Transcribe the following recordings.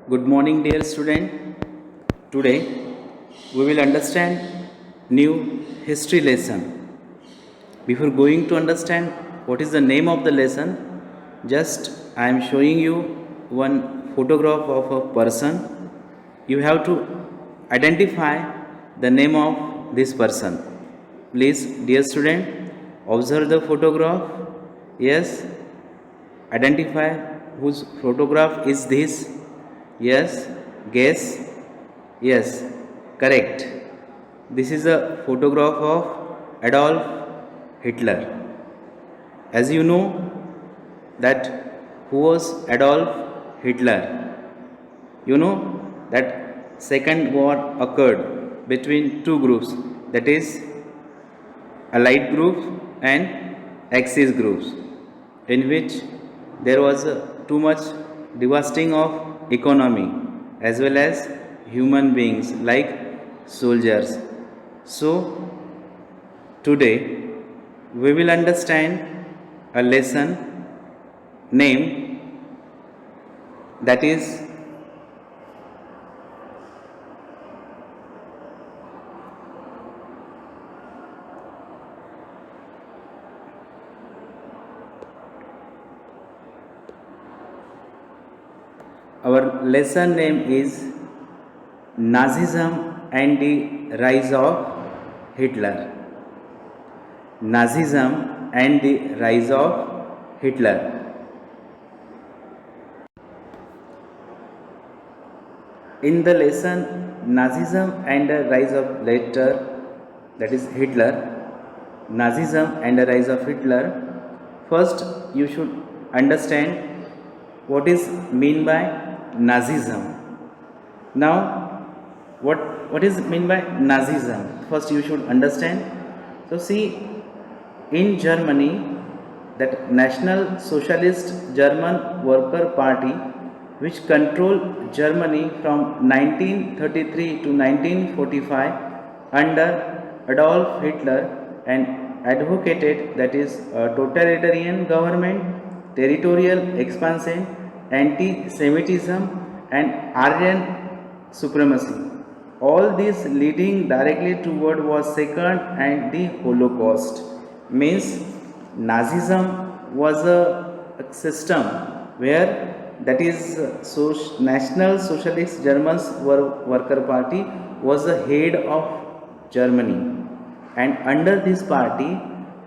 Good morning, dear student. Today we will understand new history lesson. Before going to understand what is the name of the lesson, just I am showing you one photograph of a person. You have to identify the name of this person. Please, dear student, observe the photograph. Yes, identify whose photograph is this. Yes, guess. Yes, correct. This is a photograph of Adolf Hitler. As you know that who was Adolf Hitler? You know that second war occurred between two groups, that is Allied groups and Axis groups, in which there was too much devastating of economy as well as human beings like soldiers. So today we will understand a lesson name, that is our lesson name is Nazism and the rise of Hitler. Nazism and the rise of Hitler. In the lesson Nazism and the rise of later, that is Hitler, Nazism and the rise of Hitler, first you should understand what is mean by Nazism. Now what is mean by Nazism? First you should understand. So see, in Germany, that National Socialist German Worker Party, which controlled Germany from 1933 to 1945 under Adolf Hitler, and advocated that is a totalitarian government, territorial expansion, anti-Semitism and Aryan supremacy. All this leading directly toward was second and the Holocaust. Means Nazism was a system where, that is National Socialist German Worker Party was the head of Germany, and under this party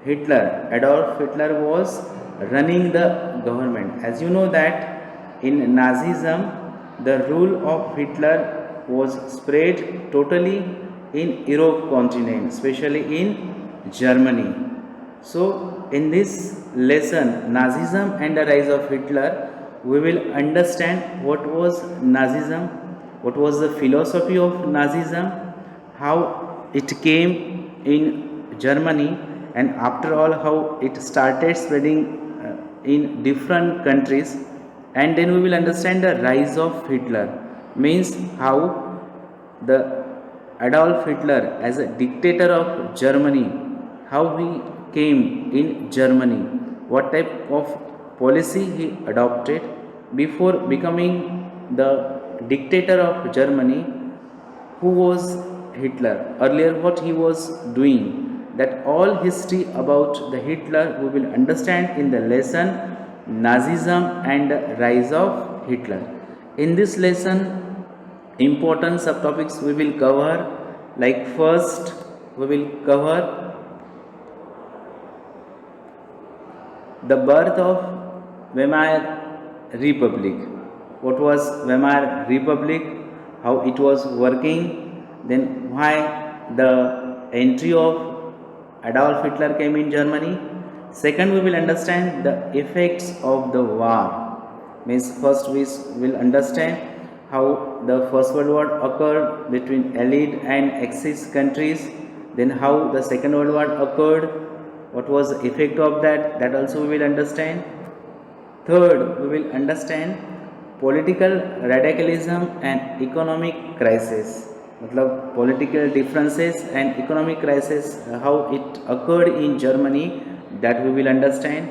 Adolf Hitler was running the government. As you know that in Nazism the rule of Hitler was spread totally in Europe continent, especially in Germany. So in this lesson Nazism and the rise of Hitler, we will understand what was Nazism, what was the philosophy of Nazism, how it came in Germany, and after all how it started spreading in different countries. And then we will understand the rise of Hitler, means how the Adolf Hitler as a dictator of Germany, how he came in Germany, what type of policy he adopted before becoming the dictator of Germany. Who was Hitler? Earlier what he was doing, that all history about the Hitler we will understand in the lesson Nazism and the rise of Hitler. In this lesson, important subtopics we will cover, like first we will cover the birth of Weimar Republic. What was Weimar Republic? How it was working? Then why the entry of Adolf Hitler came in Germany? Second, we will understand the effects of the war. Means first we will understand how the First World War occurred between Allied and Axis countries. Then how the Second World War occurred, what was the effect of that, that also we will understand. Third, we will understand political radicalism and economic crisis. मतलब political differences and economic crisis, how it occurred in Germany, that we will understand.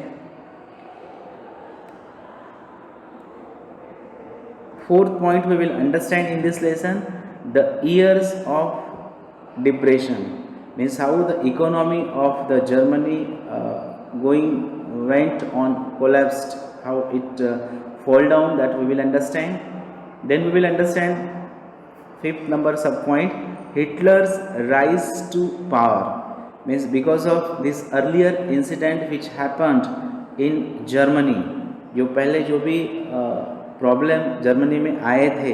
Fourth point we will understand in this lesson, the years of depression, means how the economy of the Germany going went on collapsed, how it fall down, that we will understand. Then we will understand fifth number sub point, Hitler's rise to power, means because of this earlier incident which happened in Germany, जो पहले जो भी problem Germany में आए थे,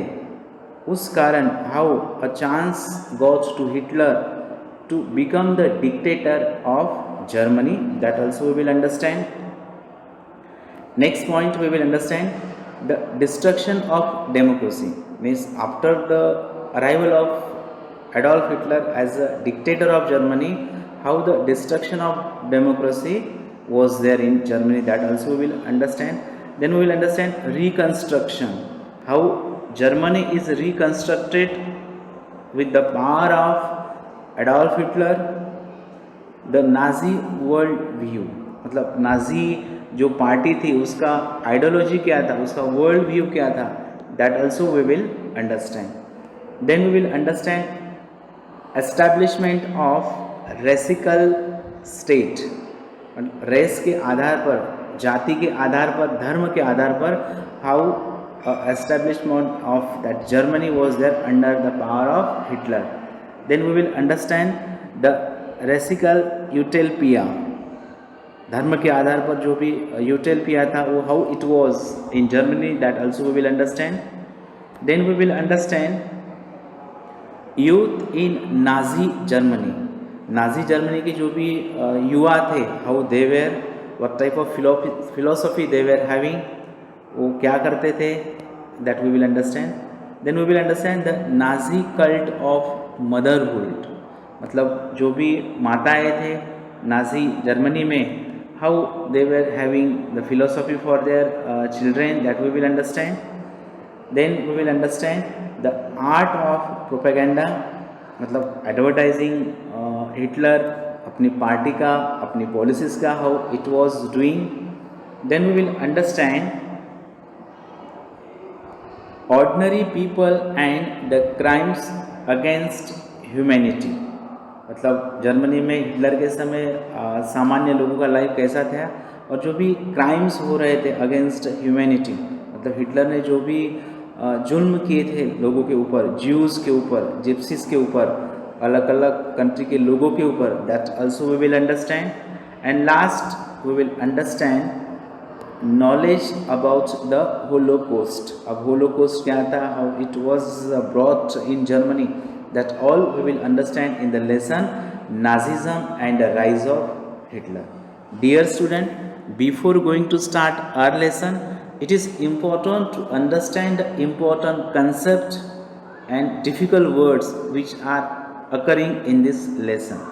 उस कारण how a chance got to Hitler to become the dictator of Germany, that also we will understand. Next point we will understand the destruction of democracy, means after the arrival of Adolf Hitler as a dictator of Germany, how the destruction of democracy was there in Germany, that also we will understand. Then we will understand reconstruction, how Germany is reconstructed with the power of Adolf Hitler, the Nazi world view, मतलब Nazi जो party थी उसका ideology क्या था, उसका world view क्या था, that also we will understand. Then we will understand establishment of racial state, race के आधार पर, जाति के आधार पर, धर्म के आधार पर, how establishment of that Germany was there under the power of Hitler. Then we will understand the radical utopia, धर्म के आधार पर जो भी यूटोपिया था वो how it was in Germany, that also we will understand. Then we will understand youth in Nazi Germany, Nazi Germany के जो भी युवा थे, how they were, what type of philosophy they were having, वो क्या करते थे, that we will understand. Then we will understand the Nazi cult of motherhood, मतलब जो भी माताएं थे नाजी जर्मनी में, how they were having the philosophy for their children, that we will understand. Then we will understand the art of propaganda, मतलब advertising Hitler अपनी party का, अपनी पॉलिसीज़ का, how it was doing. Then we will understand ordinary people and the crimes against humanity, मतलब Germany में Hitler के समय सामान्य लोगों का लाइफ कैसा था और जो भी क्राइम्स हो रहे थे अगेंस्ट ह्यूमैनिटी, मतलब हिटलर ने जो भी जुल्म किए थे लोगों के ऊपर, ज्यूज़ के ऊपर, जिप्सीज के ऊपर, अलग अलग कंट्री के लोगों के ऊपर, that also we will understand. And last we will understand knowledge about the Holocaust. अब Holocaust क्या था, how it was brought in Germany, that all we will understand in the lesson Nazism and the rise of Hitler. Dear student, before going to start our lesson, it is important to understand the important concept and difficult words which are occurring in this lesson.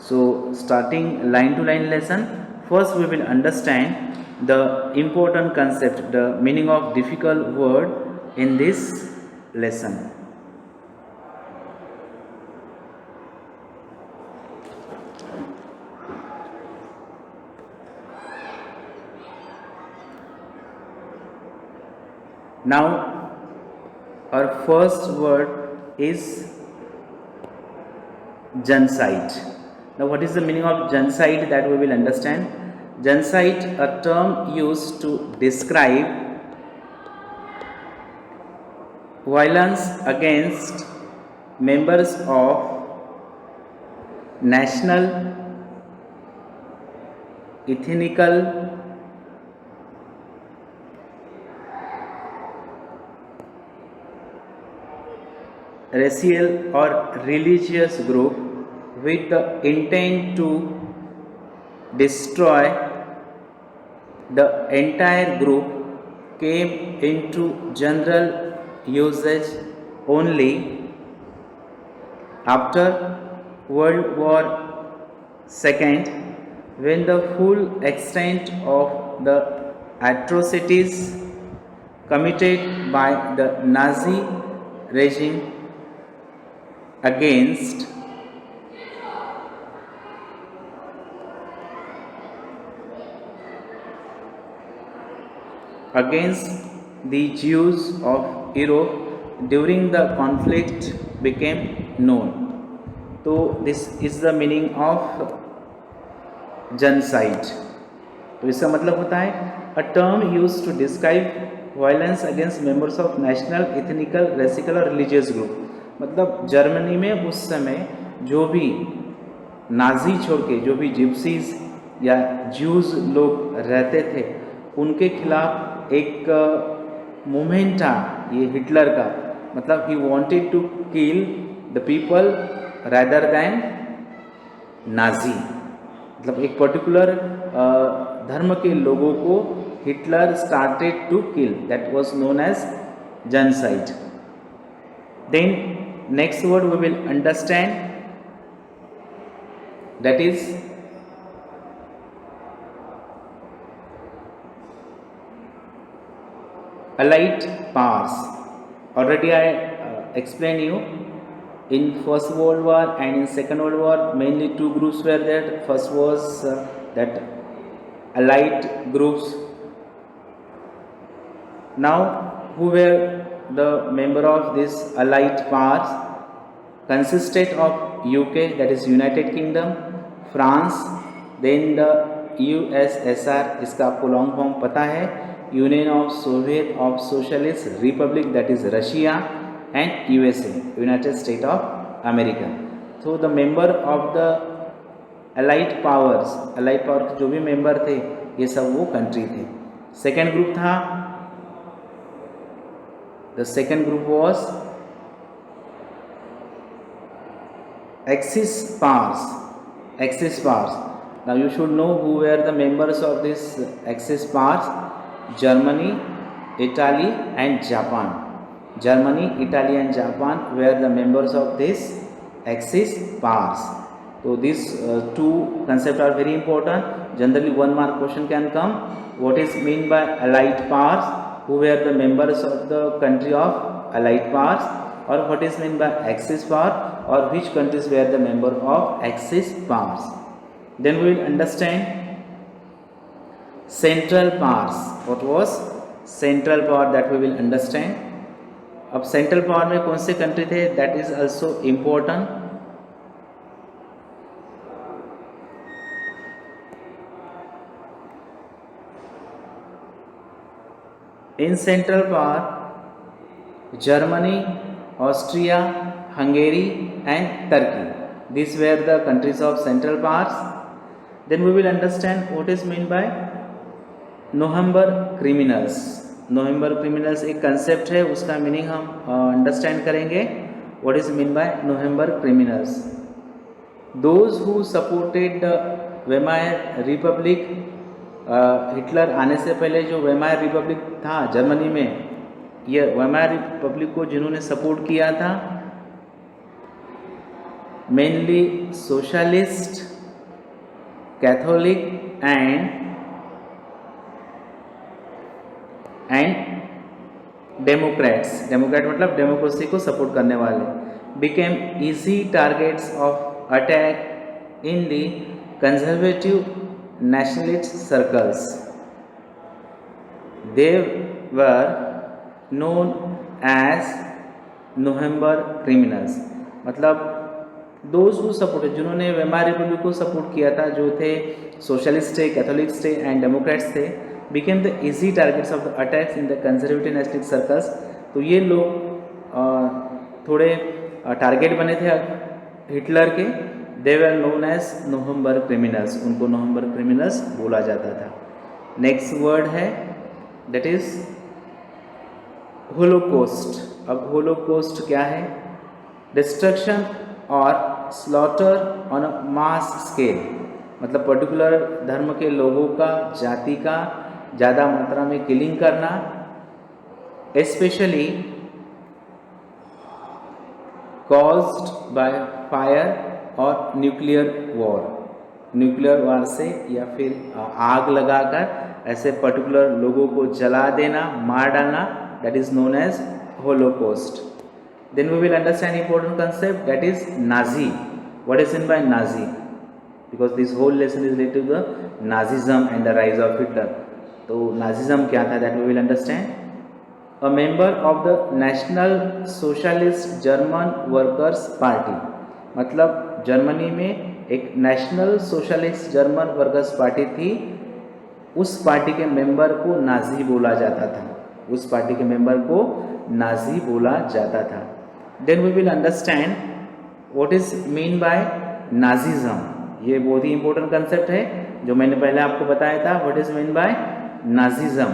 So starting line to line lesson, first we will understand the important concept, the meaning of difficult word in this lesson. Now our first word is genocide. Now what is the meaning of genocide, that we will understand. Genocide, a term used to describe violence against members of national, ethnical, racial or religious group with the intent to destroy the entire group, came into general usage only after World War II, when the full extent of the atrocities committed by the Nazi regime against the Jews of Europe during the conflict became known. तो this is the meaning of genocide. तो इसका मतलब होता है a term used to describe violence against members of national, ethnical, racial और religious group. मतलब Germany में उस समय जो भी नाजी छोड़ के जो भी जिप्सीज या ज्यूज लोग रहते थे उनके खिलाफ एक मूवमेंट था ये हिटलर का. मतलब he wanted to kill the people rather than Nazi. मतलब एक पर्टिकुलर धर्म के लोगों को Hitler started to kill. That was known as genocide. Then next word we will understand, that is allied powers. Already I explained you in First World War and in Second World War mainly two groups were there. First was that allied groups. Now who were the member of this allied powers? Consisted of UK, that is United Kingdom, France, then the USSR, इसका आपको long form पता है, Union of Soviet of Socialist Republic, that is Russia, and USA, United State of America. तो the member of the allied powers, allied power के जो भी member थे ये सब वो कंट्री थे. सेकेंड ग्रुप था, the second group was Axis powers. Axis powers. Now you should know who were the members of this Axis powers. Germany, Italy and Japan. Germany, Italy and Japan were the members of this Axis powers. So these two concepts are very important. Generally 1 mark question can come. What is mean by allied powers? Who were the members of the country of allied powers? Or what is meant by Axis power, or which countries were the member of Axis powers. Then we will understand central powers. What was central power, that we will understand. अब central power में कौन से country थे, that is also important. In central power, Germany, Austria, Hungary and Turkey. These were the countries of central powers. Then we will understand what is meant by November criminals. November criminals एक concept है, उसका meaning हम understand करेंगे. What is meant by November criminals? Those who supported the Weimar Republic. Hitler आने से पहले जो वेमायर Republic था जर्मनी में, ये वेमायर रिपब्लिक को जिन्होंने सपोर्ट किया था, mainly socialist, Catholic and Democrats. Democrat मतलब डेमोक्रेसी को सपोर्ट करने वाले. Became easy targets of attack in the conservative nationalist circles. They were known as November criminals. मतलब those who supported, जिन्होंने वेमार रिपब्लिक को सपोर्ट किया था, जो थे सोशलिस्ट थे, कैथोलिक्स थे एंड डेमोक्रेट्स थे, became the easy targets of the attacks in the conservative nationalist circles. तो ये लोग थोड़े टारगेट बने थे हिटलर के. They were known as November criminals. उनको नवंबर क्रिमिनल्स बोला जाता था. नेक्स्ट वर्ड है दैट इज होलोकॉस्ट. अब होलोकॉस्ट क्या है? डिस्ट्रक्शन और slaughter on a mass scale. मतलब पर्टिकुलर धर्म के लोगों का, जाति का ज़्यादा मात्रा में किलिंग करना, स्पेशली कॉज्ड बाय फायर और न्यूक्लियर वॉर. न्यूक्लियर वॉर से या फिर आग लगाकर ऐसे पर्टिकुलर लोगों को जला देना, मार डालना, that is known as Holocaust. Then we will understand important concept that is Nazi. What is in by Nazi? Because this whole lesson is related to the Nazism and the rise of Hitler. तो Nazism क्या था, that we will understand. A member of the National Socialist German Workers Party, मतलब Germany में एक National Socialist German Workers Party थी, उस party के member को नाजी बोला जाता था, उस पार्टी के मेंबर को नाजी बोला जाता था। Then we will understand what is mean by Nazism. ये बहुत ही इंपॉर्टेंट कंसेप्ट है जो मैंने पहले आपको बताया था। What is mean by Nazism?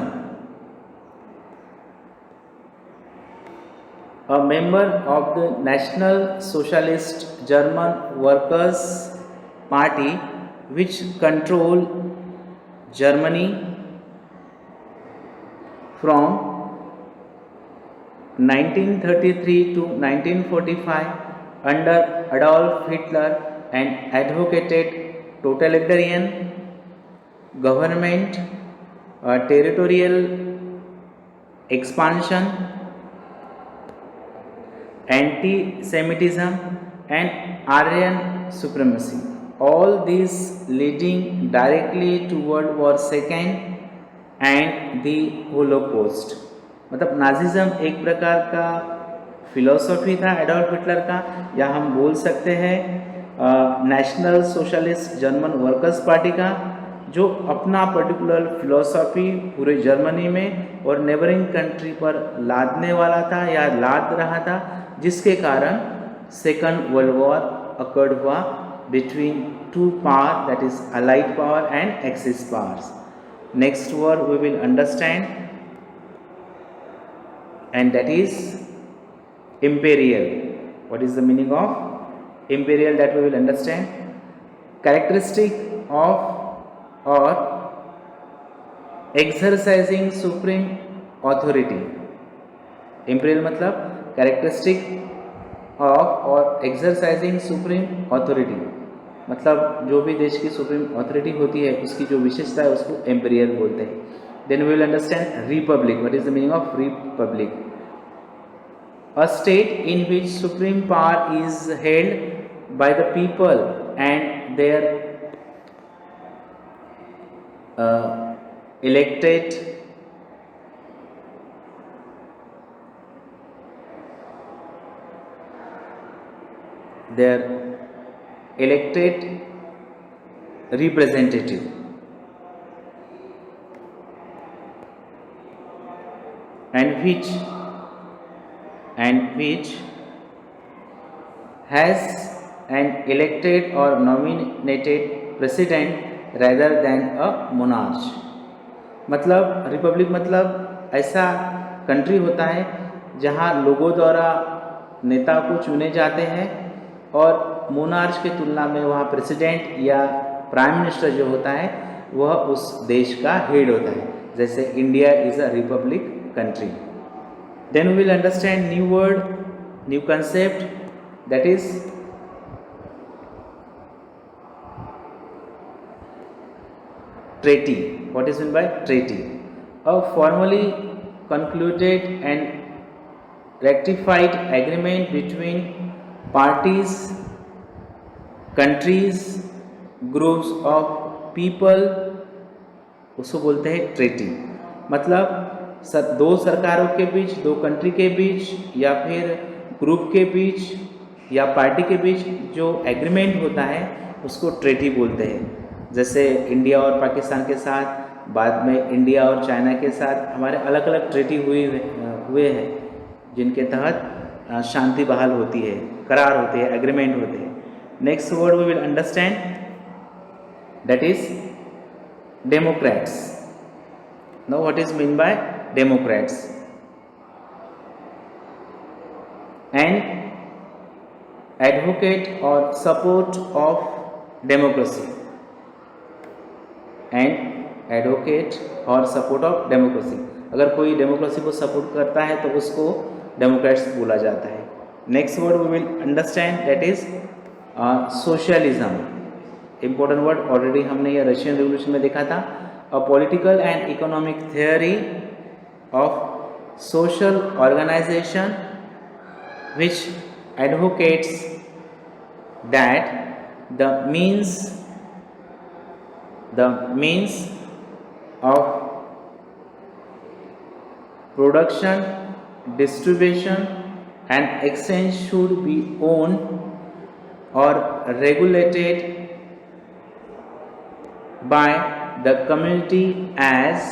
a member of the National Socialist German Workers' Party which controlled Germany from 1933 to 1945 under Adolf Hitler and advocated totalitarian government, territorial expansion, anti-Semitism and Aryan supremacy, all these leading directly to World War II and the Holocaust। मतलब Nazism एक प्रकार का philosophy था Adolf Hitler का, या हम बोल सकते हैं national Socialist German Workers party का, जो अपना पर्टिकुलर फिलोसॉफी पूरे जर्मनी में और नेबरिंग कंट्री पर लादने वाला था या लाद रहा था, जिसके कारण सेकंड वर्ल्ड वॉर अकर्ड हुआ between two power, that is Allied power and Axis powers. Next word we will understand and that is imperial। what is the meaning of imperial? that we will understand। characteristic of or exercising supreme authority। imperial मतलब characteristic of और exercising supreme authority, मतलब जो भी देश की supreme authority होती है उसकी जो विशेषता है उसको एम्पेरियल बोलते हैं। Then we will understand republic. What is the meaning of republic? A state in which supreme power is held by the people and their elected representative and which has an elected or nominated president rather than a monarch। मतलब Republic मतलब ऐसा country होता है जहां लोगों द्वारा नेता को चुने जाते हैं और मोनार्च की तुलना में वहाँ प्रेसिडेंट या प्राइम मिनिस्टर जो होता है वह उस देश का हेड होता है, जैसे India is a republic country. Then we will understand new word, new concept, that is treaty। what is meant by treaty? A formally concluded and ratified agreement between parties, countries, groups of people, उसको बोलते हैं treaty. मतलब दो सरकारों के बीच, दो country के बीच या फिर ग्रुप के बीच या पार्टी के बीच जो एग्रीमेंट होता है उसको ट्रेटी बोलते हैं। जैसे इंडिया और पाकिस्तान के साथ, बाद में इंडिया और चाइना के साथ हमारे अलग अलग ट्रेटी हुए हैं जिनके तहत शांति बहाल होती है, करार होते हैं, एग्रीमेंट होते हैं। Next word we will understand, that is democrats. Now what is mean by democrats? And advocate or support of democracy, and advocate or support of democracy. अगर कोई डेमोक्रेसी को सपोर्ट करता है तो उसको डेमोक्रेट्स बोला जाता है। Next word we will understand, that is socialism. Important word, already हमने ये रशियन रिवोल्यूशन में देखा था। A political and economic theory of social organization which advocates that the means of production, distribution and exchange should be owned or regulated by the community as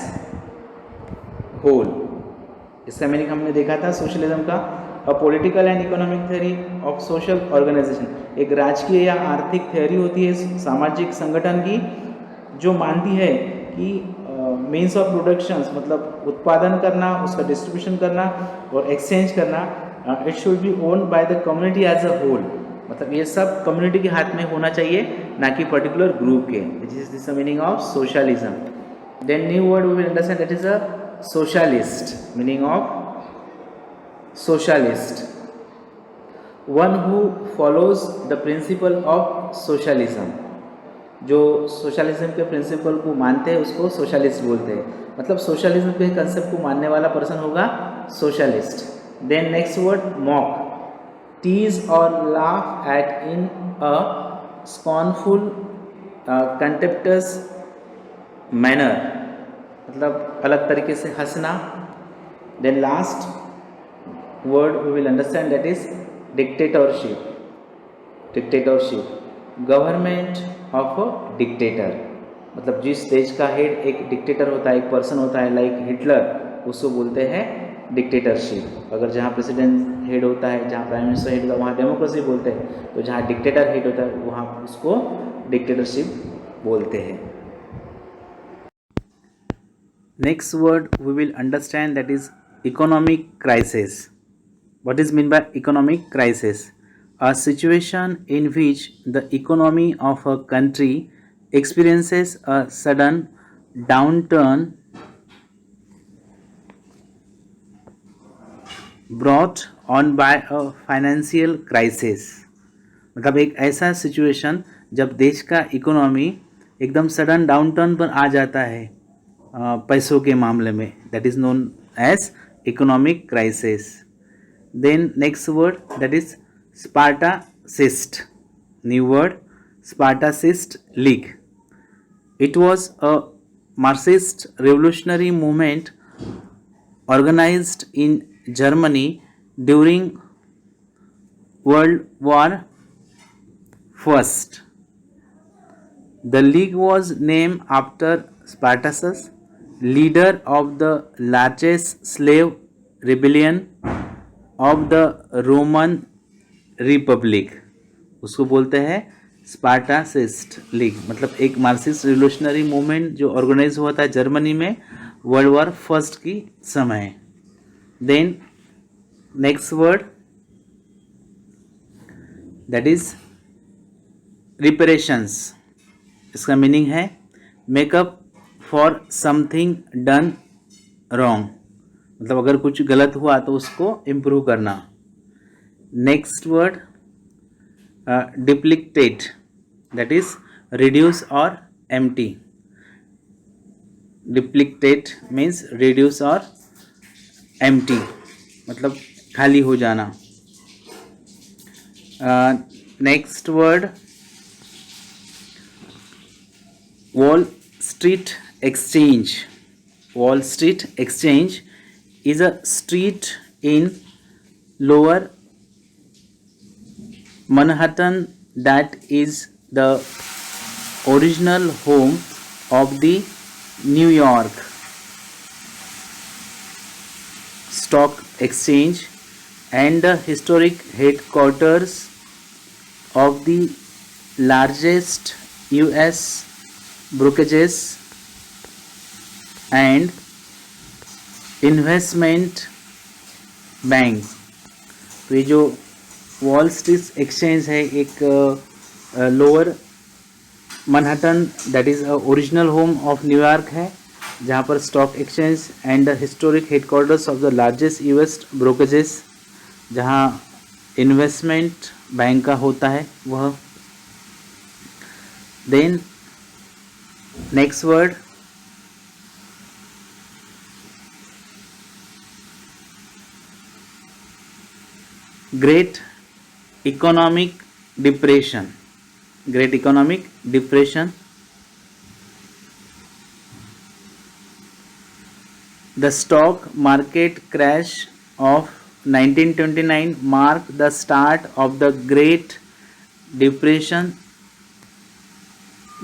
whole. इसका meaning हमने देखा था socialism का, a political and economic theory of social organization, एक राजकीय या आर्थिक theory होती है सामाजिक संगठन की जो मानती है कि मीन्स ऑफ प्रोडक्शंस मतलब उत्पादन करना, उसका डिस्ट्रीब्यूशन करना और एक्सचेंज करना, it should be owned by the community as a whole, मतलब ये सब कम्युनिटी के हाथ में होना चाहिए, ना कि पर्टिकुलर ग्रुप के. This is the meaning of socialism. Then new word we will understand, that is a socialist. Meaning of socialist, one who follows the principle of socialism. जो सोशलिज्म के प्रिंसिपल को मानते हैं उसको सोशलिस्ट बोलते हैं, मतलब सोशलिज्म के कंसेप्ट को मानने वाला पर्सन होगा socialist. Then next word mock, tease or laugh at in a scornful contemptuous manner, मतलब अलग तरीके से हंसना. Then last word we will understand, that is dictatorship. Dictatorship, government of a dictator, मतलब जिस देश का हेड एक डिक्टेटर होता है, एक पर्सन होता है लाइक हिटलर, उसको बोलते हैं डिक्टेटरशिप. अगर जहाँ प्रेसिडेंट हेड होता है, जहाँ प्राइम मिनिस्टर हेड होता है वहाँ डेमोक्रेसी बोलते हैं, तो जहाँ डिक्टेटर हेड होता है वहाँ उसको डिक्टेटरशिप बोलते हैं. Next word we will understand, that is economic crisis. What is meant by economic crisis? A situation in which the economy of a country experiences a sudden downturn brought on by a financial crisis. मतलब एक ऐसा situation जब देश का economy एकदम sudden downturn पर आ जाता है पैसों के मामले में, that is known as economic crisis. Then next word, that is Spartacist. New word, Spartacist League. It was a Marxist revolutionary movement organized in Germany during World War I. The league was named after Spartacus, leader of the largest slave rebellion of the Roman Republic. उसको बोलते हैं स्पार्टासिस्ट League, मतलब एक Marxist revolutionary movement जो organize हुआ था Germany में World War first की समय. Then next word, that is reparations. इसका मीनिंग है make up for something done wrong, मतलब अगर कुछ गलत हुआ तो उसको इम्प्रूव करना. Next word depleted, that is reduce or empty. Depleted means reduce or empty, मतलब खाली हो जाना. Next word Wall street Exchange. Wall Street Exchange is a street in Lower Manhattan that is the original home of the New York Stock Exchange and the historic headquarters of the largest US brokerages and investment bank. तो ये जो वॉल street एक्सचेंज है एक lower Manhattan that is original home of New York है, जहाँ पर stock exchange and the historic headquarters of the largest US brokerages, जहाँ इन्वेस्टमेंट बैंक का होता है वह. Then next word Great Economic Depression. Great Economic Depression. The stock market crash of 1929 marked the start of the Great Depression,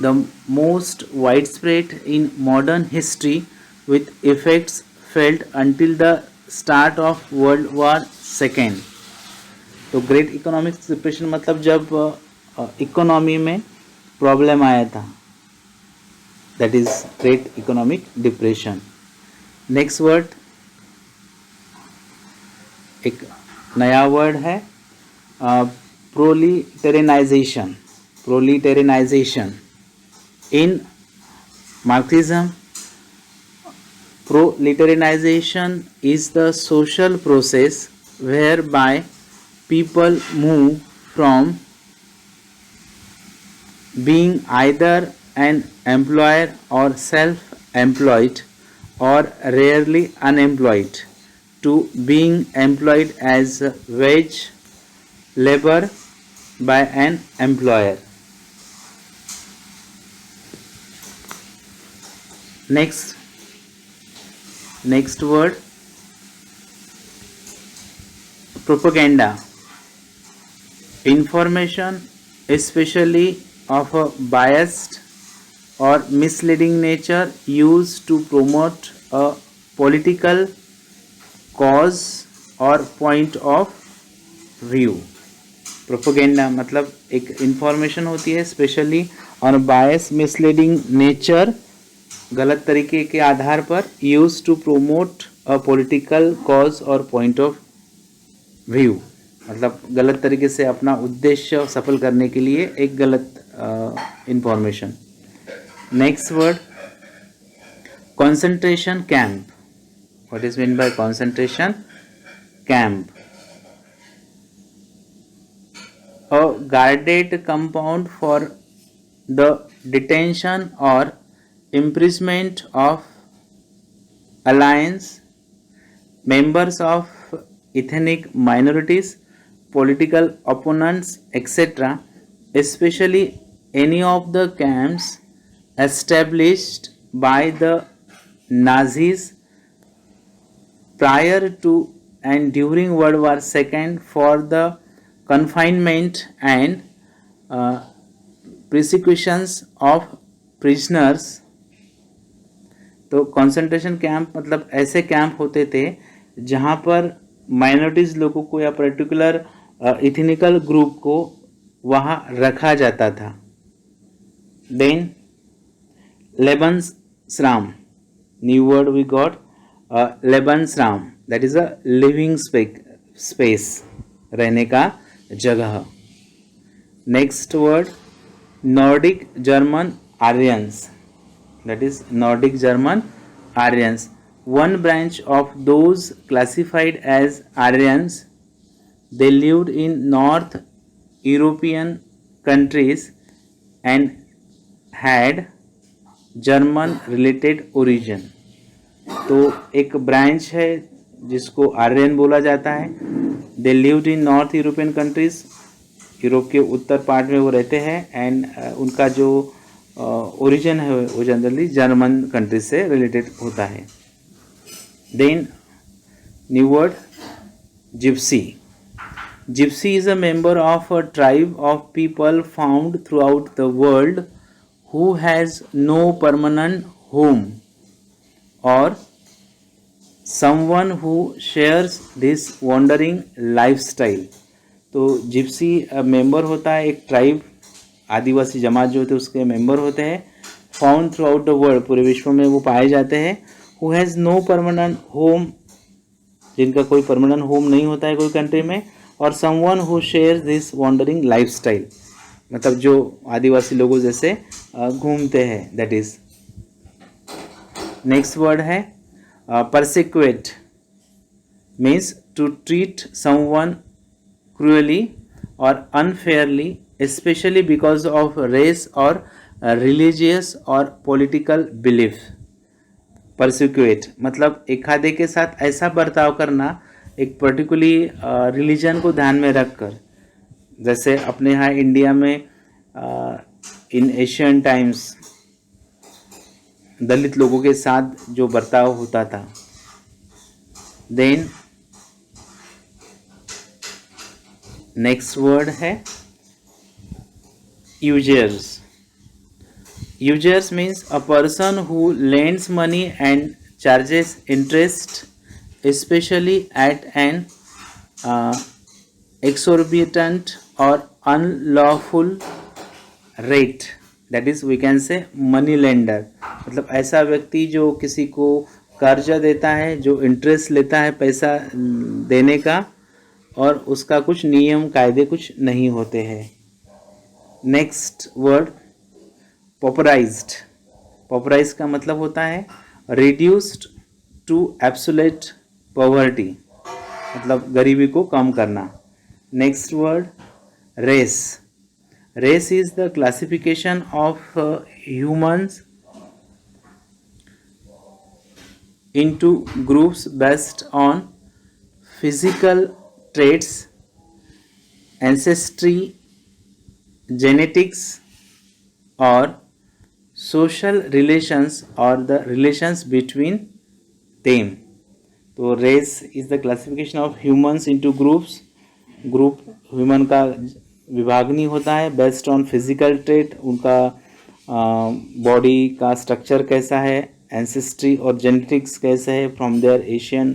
the most widespread in modern history, with effects felt until the start of World War II. तो great economic depression मतलब जब economy में problem आया था, that is great economic depression. Next word, एक नया word है प्रोलिटेरियनाइजेशन. प्रोलिटेरियनाइजेशन इन Marxism, proletarianization is the social process whereby people move from being either an employer or self-employed or rarely unemployed to being employed as wage labor by an employer. Next word, propaganda. Information, especially of a biased or misleading nature, used to promote a political cause or point of view. Propaganda मतलब एक information होती है specially और बायस misleading nature, गलत तरीके के आधार पर, use to promote a political cause और पॉइंट ऑफ व्यू, मतलब गलत तरीके से अपना उद्देश्य सफल करने के लिए एक गलत information. Next word, concentration camp. What is mean bye concentration camp? A guarded compound for the detention or imprisonment of aliens, members of ethnic minorities, political opponents, etc., especially any of the camps established by the Nazis prior to and during World War II for the confinement and persecutions of prisoners. तो concentration camp मतलब ऐसे camp होते थे जहाँ पर minorities लोगों को या पर्टिकुलर इथनिकल ग्रुप को वहाँ रखा जाता था. Then lebensraum, new word we got, lebensraum, that is a living space, रहने का जगह. Next word, Nordic German Aryans, that is Nordic German Aryans, one branch of those classified as Aryans. They lived in North European countries and had German related origin. तो एक branch है जिसको आर्यन बोला जाता है. They lived in north European countries, Europe के उत्तर part में वो रहते हैं, एंड उनका जो ओरिजिन है वो जनरली जर्मन कंट्री से रिलेटेड होता है. Then new word, gypsy. Gypsy is a member of a tribe of people found throughout the world who has no permanent home और someone who shares this wandering lifestyle. तो gypsy member होता है एक tribe, आदिवासी जमात जो होते हैं उसके member होते हैं. Found throughout the world, पूरे विश्व में वो पाए जाते हैं. Who has no permanent home, जिनका कोई परमानेंट होम नहीं होता है कोई कंट्री में. और someone who shares this wandering lifestyle, मतलब जो आदिवासी लोगों जैसे घूमते हैं, दैट इज. नेक्स्ट वर्ड है persecute, means to treat someone cruelly or unfairly, especially because of race or religious or political belief. persecute मतलब एखादे के साथ ऐसा बर्ताव करना एक पर्टिकुलरली रिलीजन को ध्यान में रखकर, जैसे अपने यहाँ इंडिया में इन एशियन टाइम्स दलित लोगों के साथ जो बर्ताव होता था, देन नेक्स्ट वर्ड है users. Users means a person who lends money and charges interest, especially at an uh, exorbitant or unlawful rate. That is, we can say money lender. मतलब ऐसा व्यक्ति जो किसी को कर्जा देता है, जो इंटरेस्ट लेता है पैसा देने का, और उसका कुछ नियम कायदे कुछ नहीं होते हैं. Next word पॉपराइज्ड. पॉपराइज का मतलब होता है रिड्यूस्ड टू एब्सोल्यूट पॉवर्टी, मतलब गरीबी को कम करना. Next word race. Race is the classification of humans into groups based on physical traits, ancestry, genetics और social relations or the relations between them. तो race is the classification of humans into groups. Group human का विभागनी होता है based on physical trait, उनका body का structure कैसा है, एंसेस्ट्री और जेनेटिक्स कैसा है from their Asian,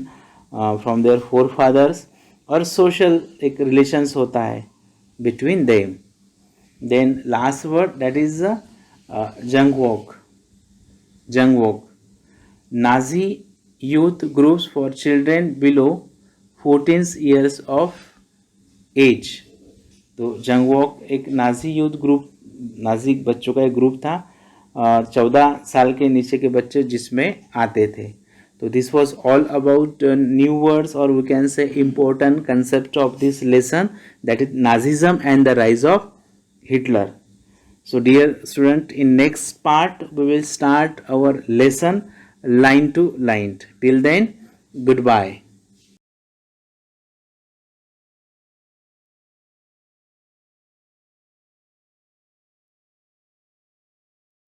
from their forefathers, और सोशल एक रिलेशंस होता है between them. Then last word that is junk walk. Junk walk. Nazi youth groups for children below 14 years of age. तो जंग walk एक Nazi youth group, Nazi बच्चों का एक ग्रुप था, 14 साल के नीचे के बच्चे जिसमें आते थे. तो this was all about new words और we can say important concept of this lesson, that is Nazism and the rise of Hitler. So dear student, in next part we will start our lesson line to line. Till then, goodbye.